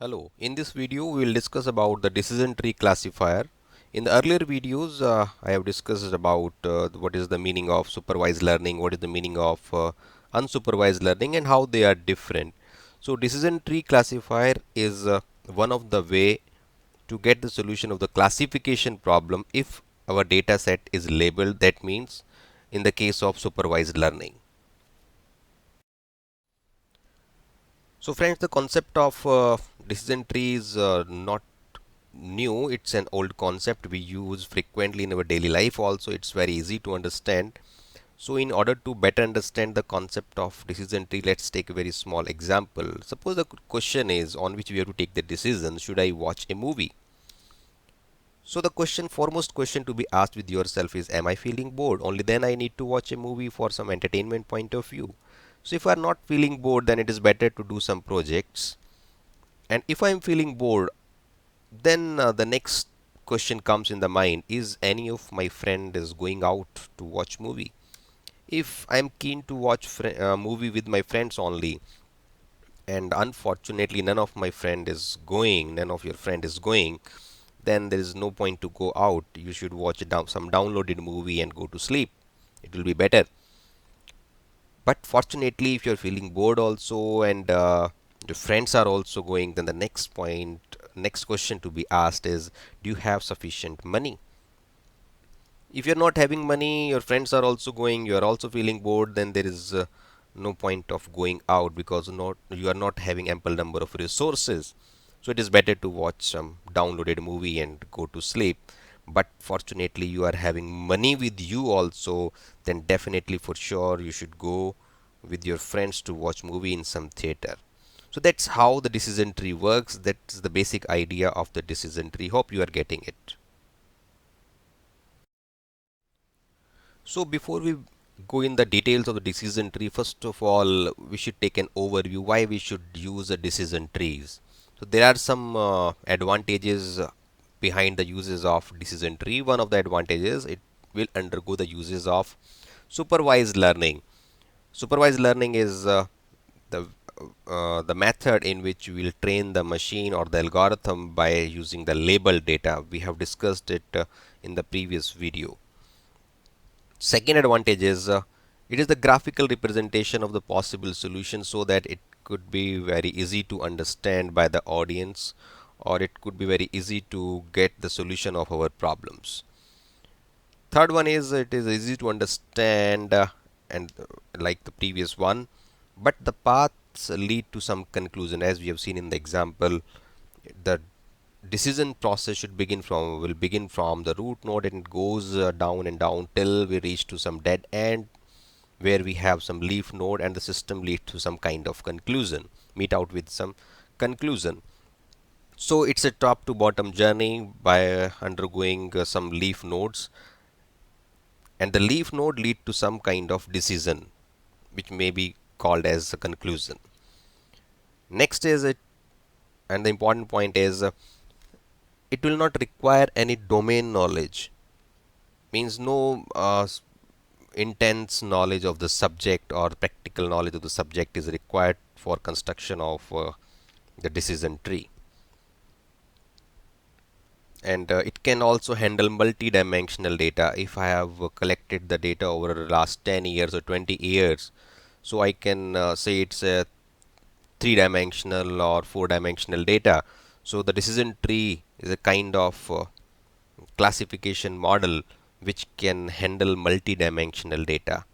Hello, in this video we will discuss about the decision tree classifier. In the earlier videos I have discussed about what is the meaning of supervised learning, what is the meaning of unsupervised learning and how they are different. So decision tree classifier is one of the way to get the solution of the classification problem if our data set is labeled, that means in the case of supervised learning. So friends, the concept of decision tree is not new. It's an old concept we use frequently in our daily life also. It's very easy to understand. So in order to better understand the concept of decision tree, let's take a very small example. Suppose the question is on which we have to take the decision, should I watch a movie? So the foremost question to be asked with yourself is, am I feeling bored? Only then I need to watch a movie for some entertainment point of view. So if I am not feeling bored, then it is better to do some projects. And if I am feeling bored, then the next question comes in the mind, is any of my friend is going out to watch movie? If I am keen to watch movie with my friends only, and unfortunately none of your friend is going, then there is no point to go out. You should watch some downloaded movie and go to sleep. It will be better. But fortunately, if you're feeling bored also and your friends are also going, then the next question to be asked is, do you have sufficient money? If you're not having money, your friends are also going, you are also feeling bored, then there is no point of going out because not you are not having ample number of resources. So it is better to watch some downloaded movie and go to sleep. But fortunately, you are having money with you also, then definitely for sure you should go with your friends to watch movie in some theater. So that's how the decision tree works. That's the basic idea of the decision tree. Hope you are getting it. So before we go in the details of the decision tree, first of all, we should take an overview why we should use the decision trees. So there are some advantages behind the uses of decision tree. One of the advantages, it will undergo the uses of supervised learning. Supervised learning is the the method in which we will train the machine or the algorithm by using the label data. We have discussed it in the previous video. Second advantage is it is the graphical representation of the possible solution so that it could be very easy to understand by the audience, or it could be very easy to get the solution of our problems. Third one is it is easy to understand and like the previous one, but the paths lead to some conclusion. As we have seen in the example, the decision process will begin from the root node and it goes down and down till we reach to some dead end where we have some leaf node and the system leads to some kind of conclusion, meet out with some conclusion. So it's a top to bottom journey by undergoing some leaf nodes, and the leaf node lead to some kind of decision which may be called as a conclusion. Next is it, and the important point is it will not require any domain knowledge, means no intense knowledge of the subject or practical knowledge of the subject is required for construction of the decision tree. And it can also handle multi-dimensional data. If I have collected the data over the last 10 years or 20 years, so I can say it's a three-dimensional or four-dimensional data. So the decision tree is a kind of classification model which can handle multi-dimensional data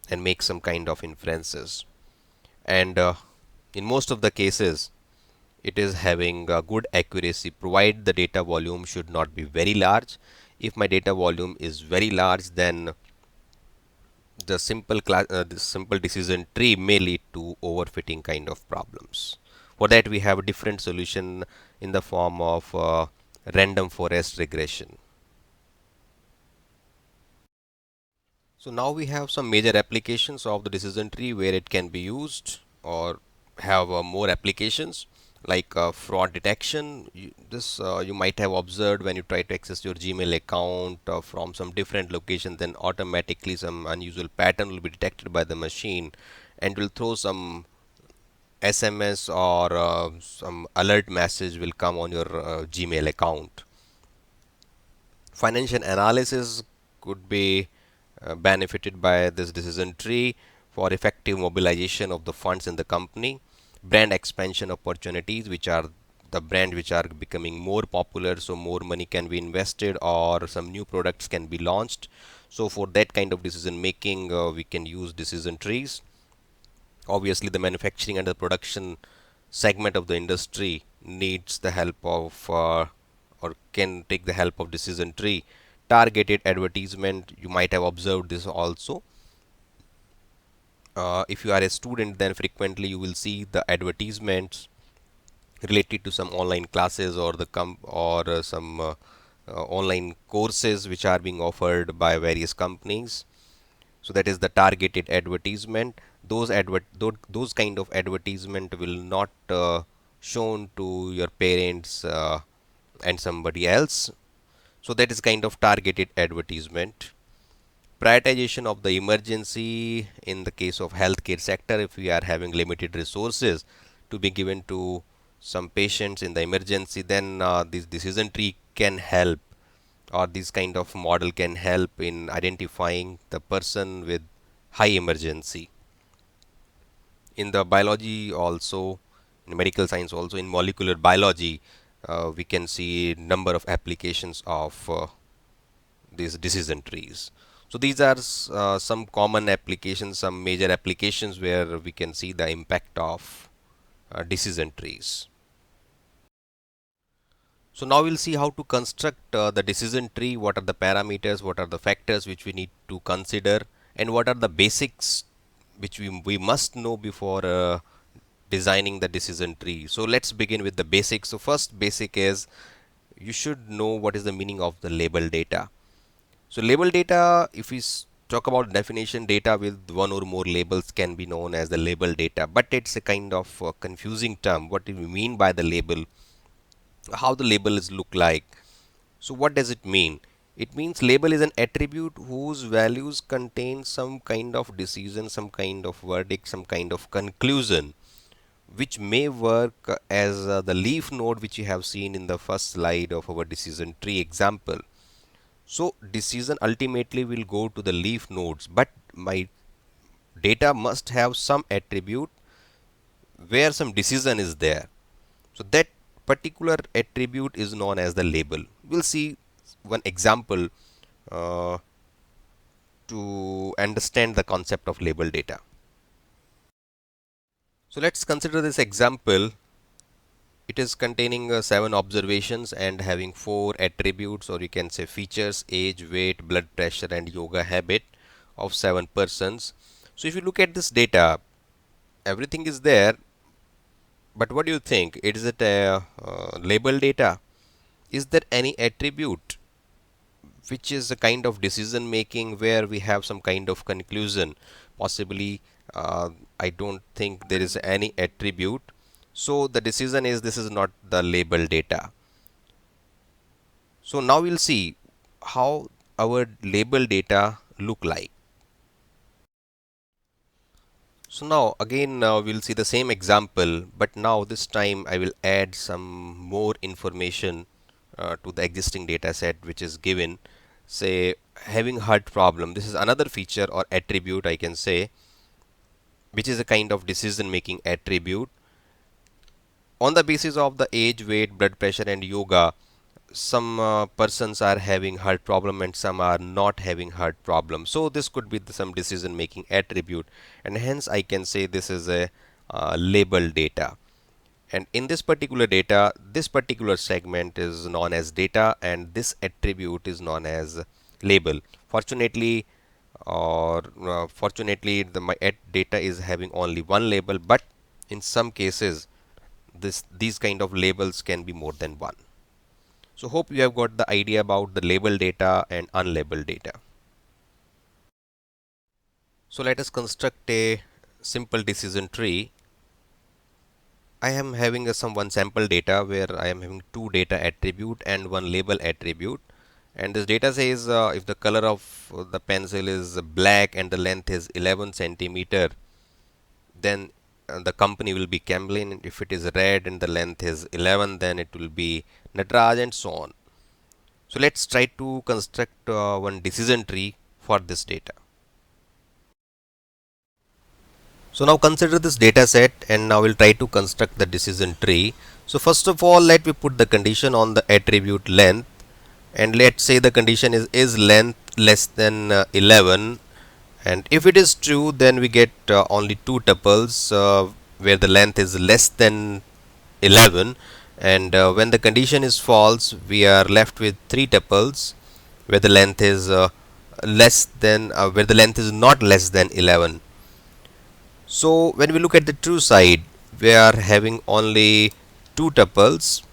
and make some kind of inferences. And in most of the cases, it is having a good accuracy, provide the data volume should not be very large. If my data volume is very large, then the simple decision tree may lead to overfitting kind of problems. For that, we have a different solution in the form of random forest regression. So now we have some major applications of the decision tree where it can be used, or have more applications like fraud detection. You might have observed when you try to access your Gmail account from some different location, then automatically some unusual pattern will be detected by the machine and will throw some SMS or some alert message will come on your Gmail account. Financial analysis could be benefited by this decision tree for effective mobilization of the funds in the company. Brand expansion opportunities, which are the brand which are becoming more popular, so more money can be invested or some new products can be launched. So for that kind of decision making, we can use decision trees. Obviously, the manufacturing and the production segment of the industry needs the help of or can take the help of decision tree. Targeted advertisement, you might have observed this also. If you are a student, then frequently you will see the advertisements related to some online classes or the some online courses which are being offered by various companies. So that is the targeted advertisement. Those kind of advertisement will not shown to your parents and somebody else. So that is kind of targeted advertisement. Prioritization of the emergency in the case of healthcare sector, if we are having limited resources to be given to some patients in the emergency, then this decision tree can help, or this kind of model can help in identifying the person with high emergency. In the biology also, in medical science also, in molecular biology, we can see number of applications of these decision trees. So these are some common applications, some major applications where we can see the impact of decision trees. So now we'll see how to construct the decision tree, what are the parameters, what are the factors which we need to consider, and what are the basics which we must know before designing the decision tree. So let's begin with the basics. So first basic is you should know what is the meaning of the label data. So label data, if we talk about definition, data with one or more labels can be known as the label data, but it's a kind of confusing term. What do we mean by the label? How the label is look like? So what does it mean? It means label is an attribute whose values contain some kind of decision, some kind of verdict, some kind of conclusion, which may work as the leaf node which you have seen in the first slide of our decision tree example. So decision ultimately will go to the leaf nodes, but my data must have some attribute where some decision is there. So that particular attribute is known as the label. We'll see one example uh, to understand the concept of label data. So let's consider this example. It is containing 7 observations and having 4 attributes, or you can say features: age, weight, blood pressure, and yoga habit of 7 persons. So if you look at this data, everything is there, but what do you think? Is it a label data? Is there any attribute which is a kind of decision making where we have some kind of conclusion? Possibly, I don't think there is any attribute. So the decision is this is not the label data. So now we'll see how our label data look like. So now again we'll see the same example, but now this time I will add some more information to the existing data set which is given. Say having heart problem, this is another feature or attribute I can say, which is a kind of decision making attribute. On the basis of the age, weight, blood pressure and yoga, some persons are having heart problem and some are not having heart problem. So this could be some decision making attribute, and hence I can say this is a label data. And in this particular data, this particular segment is known as data and this attribute is known as label. Fortunately, or fortunately the my data is having only one label, but in some cases these kind of labels can be more than one. So hope you have got the idea about the label data and unlabeled data. So let us construct a simple decision tree. I am having some one sample data where I am having two data attribute and one label attribute, and this data says if the color of the pencil is black and the length is 11 centimeter, then the company will be Camlin. If it is red and the length is 11, then it will be Natraj, and so on. So let's try to construct one decision tree for this data. So now consider this data set, and now we'll try to construct the decision tree. So first of all, let me put the condition on the attribute length, and let's say the condition is length less than 11, and if it is true, then we get only two tuples where the length is less than 11, and when the condition is false, we are left with three tuples where the length is where the length is not less than 11. So when we look at the true side, we are having only two tuples,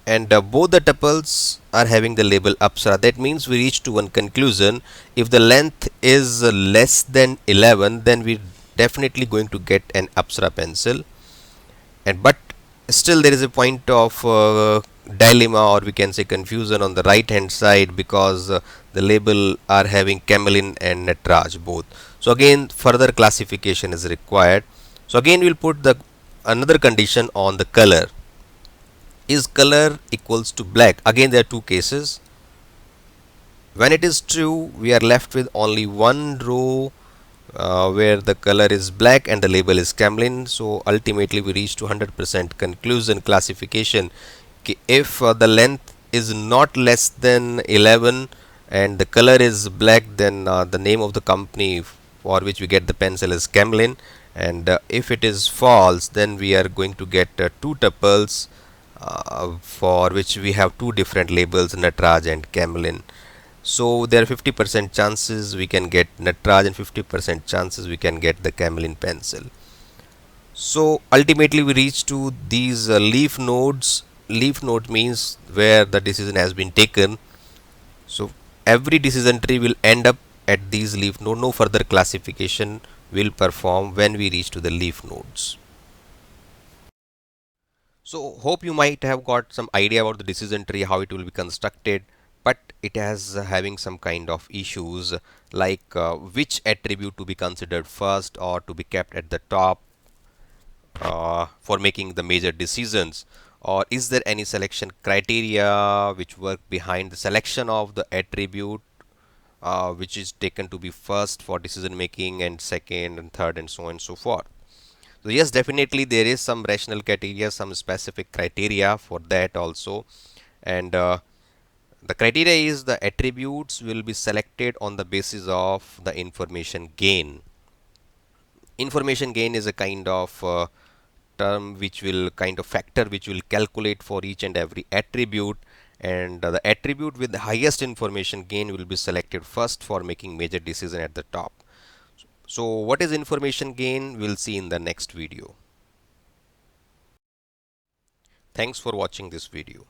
and both the tuples are having the label Apsara. That means we reach to one conclusion: if the length is less than 11, then we definitely going to get an Apsara pencil. And but still there is a point of dilemma, or we can say confusion, on the right hand side, because the label are having Camlin and Natraj both. So again further classification is required. So again we'll put the another condition on the color. Is color equals to black? Again there are two cases. When it is true, we are left with only one row where the color is black and the label is Camlin. So ultimately we reach to 100% conclusion classification. If the length is not less than 11 and the color is black, then the name of the company for which we get the pencil is Camlin. And if it is false, then we are going to get two tuples for which we have two different labels, Natraj and Camlin. So there are 50% chances we can get Natraj and 50% chances we can get the Camlin pencil. So ultimately we reach to these leaf nodes. Leaf node means where the decision has been taken. So every decision tree will end up at these leaf node. No further classification will perform when we reach to the leaf nodes. So hope you might have got some idea about the decision tree, how it will be constructed, but it has having some kind of issues, like which attribute to be considered first or to be kept at the top for making the major decisions, or is there any selection criteria which work behind the selection of the attribute which is taken to be first for decision making, and second and third, and so on and so forth. So yes, definitely there is some rational criteria, some specific criteria for that also, and the criteria is the attributes will be selected on the basis of the information gain. Information gain is a kind of term which will kind of factor which will calculate for each and every attribute, and the attribute with the highest information gain will be selected first for making major decision at the top. So what is information gain? We'll see in the next video. Thanks for watching this video.